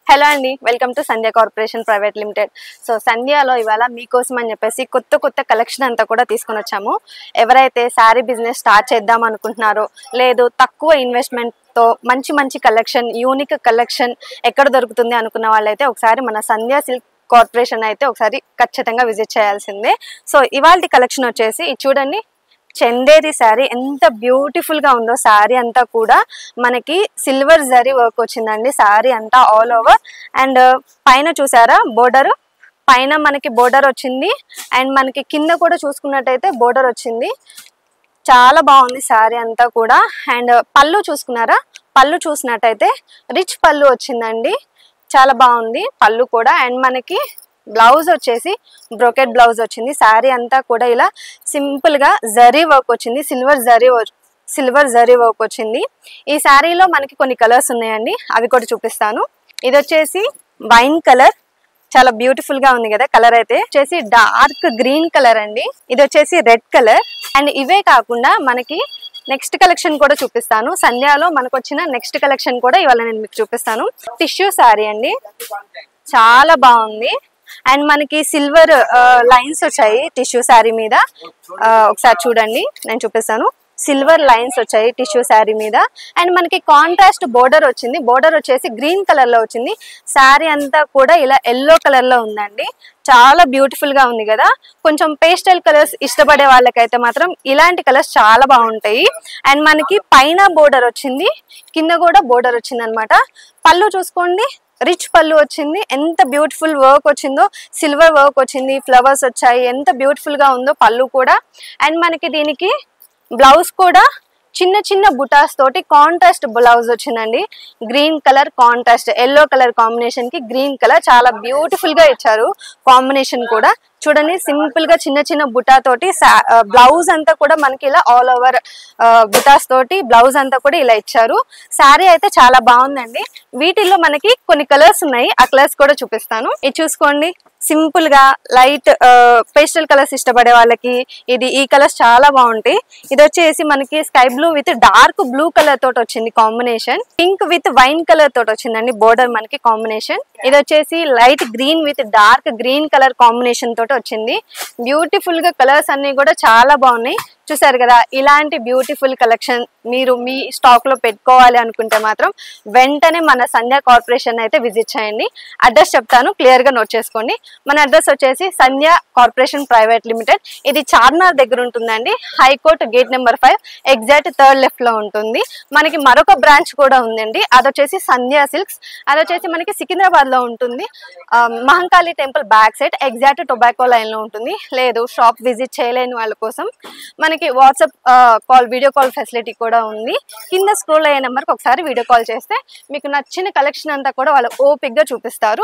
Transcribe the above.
Hello అండి, welcome to Sandhya corporation private limited. So సంధ్యలో ఇవాళ మీకోసం అని చెప్పేసి కొత్త కలెక్షన్ అంతా కూడా తీసుకొని వచ్చాము. ఎవరైతే శారీ బిజినెస్ స్టార్ట్ చేద్దాం అనుకుంటున్నారో, లేదు తక్కువ ఇన్వెస్ట్మెంట్తో మంచి కలెక్షన్, యూనిక్ కలెక్షన్ ఎక్కడ దొరుకుతుంది అనుకున్న వాళ్ళైతే ఒకసారి మన సంధ్య సిల్క్ కార్పొరేషన్ అయితే ఒకసారి ఖచ్చితంగా విజిట్ చేయాల్సిందే. సో ఇవాళ కలెక్షన్ వచ్చేసి ఇది చూడండి, చందేరి శారీ ఎంత బ్యూటిఫుల్ గా ఉందో. శారీ అంతా కూడా మనకి సిల్వర్ జరీ వర్క్ వచ్చిందండి. శారీ అంతా ఆల్ ఓవర్ అండ్ పైన చూసారా బోర్డర్, పైన మనకి బోర్డర్ వచ్చింది అండ్ మనకి కింద కూడా చూసుకున్నట్టయితే బోర్డర్ వచ్చింది. చాలా బాగుంది శారీ అంతా కూడా. అండ్ పళ్ళు చూసుకున్నారా, పళ్ళు చూసినట్టయితే రిచ్ పళ్ళు వచ్చిందండి, చాలా బాగుంది పళ్ళు కూడా. అండ్ మనకి బ్లౌజ్ వచ్చేసి బ్రోకెట్ బ్లౌజ్ వచ్చింది. శారీ అంతా కూడా ఇలా సింపుల్ గా జరీ వర్క్ వచ్చింది, సిల్వర్ జరీ వర్క్ వచ్చింది. ఈ శారీలో మనకి కొన్ని కలర్స్ ఉన్నాయండి, అవి కూడా చూపిస్తాను. ఇది వచ్చేసి వైన్ కలర్, చాలా బ్యూటిఫుల్ గా ఉంది కదా కలర్. అయితే వచ్చేసి డార్క్ గ్రీన్ కలర్ అండి. ఇది వచ్చేసి రెడ్ కలర్. అండ్ ఇవే కాకుండా మనకి నెక్స్ట్ కలెక్షన్ కూడా చూపిస్తాను. సంధ్యాలో మనకు వచ్చిన నెక్స్ట్ కలెక్షన్ కూడా ఇవాళ నేను మీకు చూపిస్తాను. టిష్యూ శారీ అండి, చాలా బాగుంది. అండ్ మనకి సిల్వర్ లైన్స్ వచ్చాయి టిష్యూ శారీ మీద. ఒకసారి చూడండి, నేను చూపిస్తాను. సిల్వర్ లైన్స్ వచ్చాయి టిష్యూ శారీ మీద. అండ్ మనకి కాంట్రాస్ట్ బోర్డర్ వచ్చింది, బోర్డర్ వచ్చేసి గ్రీన్ కలర్ లో వచ్చింది. శారీ అంతా కూడా ఇలా ఎల్లో కలర్ లో ఉందండి, చాలా బ్యూటిఫుల్ గా ఉంది కదా. కొంచెం పేస్టల్ కలర్స్ ఇష్టపడే వాళ్ళకైతే మాత్రం ఇలాంటి కలర్స్ చాలా బాగుంటాయి. అండ్ మనకి పైన బోర్డర్ వచ్చింది, కింద కూడా బోర్డర్ వచ్చింది అనమాట. పళ్ళు చూసుకోండి, రిచ్ పళ్ళు వచ్చింది. ఎంత బ్యూటిఫుల్ వర్క్ వచ్చిందో, సిల్వర్ వర్క్ వచ్చింది, ఫ్లవర్స్ వచ్చాయి, ఎంత బ్యూటిఫుల్ గా ఉందో పళ్ళు కూడా. అండ్ మనకి దీనికి బ్లౌజ్ కూడా చిన్న బుటాస్ తోటి కాంట్రాస్ట్ బ్లౌజ్ వచ్చిందండి. Green colour contrast, yellow colour combination కి గ్రీన్ కలర్ చాలా బ్యూటిఫుల్ గా ఇచ్చారు. కాంబినేషన్ కూడా చూడండి, సింపుల్ గా చిన్న బుటా తోటి బ్లౌజ్ అంతా కూడా మనకి ఇలా ఆల్ ఓవర్ బుటాస్ తోటి బ్లౌజ్ అంతా కూడా ఇలా ఇచ్చారు. శారీ అయితే చాలా బాగుందండి. వీటిల్లో మనకి కొన్ని కలర్స్ ఉన్నాయి, ఆ కలర్స్ కూడా చూపిస్తాను. ఇది చూసుకోండి, సింపుల్ గా లైట్ పేస్టల్ కలర్స్ ఇష్టపడే వాళ్ళకి ఈ కలర్స్ చాలా బాగుంటాయి. ఇది వచ్చేసి మనకి sky blue with dark blue colour తోటి వచ్చింది combination. Pink with wine colour తోటి వచ్చిందండి బోర్డర్ మనకి కాంబినేషన్. ఇది వచ్చేసి light green with dark green colour combination తోటి వచ్చింది. బ్యూటిఫుల్ గా కలర్స్ అన్ని కూడా చాలా బాగున్నాయి. చూసారు కదా, ఇలాంటి బ్యూటిఫుల్ కలెక్షన్ మీరు మీ స్టాక్ లో పెట్టుకోవాలి అనుకుంటే మాత్రం వెంటనే మన సంధ్య కార్పొరేషన్ అయితే విజిట్ చేయండి. అడ్రస్ చెప్తాను, క్లియర్ గా నోట్ చేసుకోండి. మన అడ్రస్ వచ్చేసి సంధ్య కార్పొరేషన్ ప్రైవేట్ లిమిటెడ్. ఇది చార్మినార్ దగ్గర ఉంటుందండి, high court gate number 5 exact third left లో ఉంటుంది. మనకి మరొక బ్రాంచ్ కూడా ఉందండి, అదొచ్చేసి సంధ్య సిల్క్స్. అదొచ్చేసి మనకి సికింద్రాబాద్ లో ఉంటుంది, Mahankali temple back side exact tobacco line లో ఉంటుంది. లేదు షాప్ విజిట్ చేయలేని వాళ్ళ కోసం మనకి వాట్సాప్ వీడియో కాల్ ఫెసిలిటీ కూడా ఉంది. కింద స్క్రోల్ అయ్యే నెంబర్కి ఒకసారి వీడియో కాల్ చేస్తే మీకు నచ్చిన కలెక్షన్ అంతా కూడా వాళ్ళు ఓపిక్ గా చూపిస్తారు.